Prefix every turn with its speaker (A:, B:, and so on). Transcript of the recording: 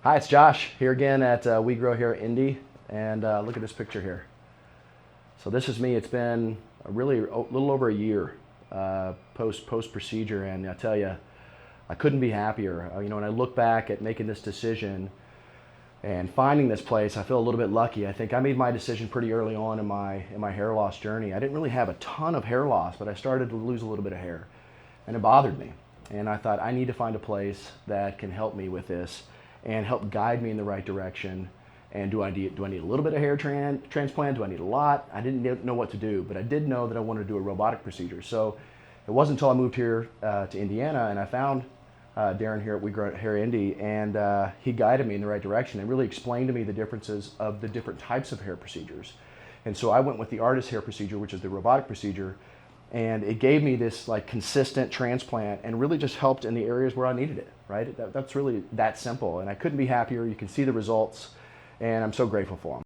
A: Hi, it's Josh here again at We Grow Hair Indy, and look at this picture here. So this is me. It's been a little over a year post procedure, and I tell you, I couldn't be happier. When I look back at making this decision and finding this place, I feel a little bit lucky. I think I made my decision pretty early on in my hair loss journey. I didn't really have a ton of hair loss, but I started to lose a little bit of hair, and it bothered me. And I thought I need to find a place that can help me with this and help guide me in the right direction. And do I need a little bit of hair transplant? Do I need a lot? I didn't know what to do, but I did know that I wanted to do a robotic procedure. So it wasn't until I moved here to Indiana and I found Darren here at We Grow Hair Indy, and he guided me in the right direction and really explained to me the differences of the different types of hair procedures. And so I went with the ARTAS hair procedure, which is the robotic procedure, and it gave me this like consistent transplant and really just helped in the areas where I needed it, right? That's really that simple, and I couldn't be happier. You can see the results, and I'm so grateful for them.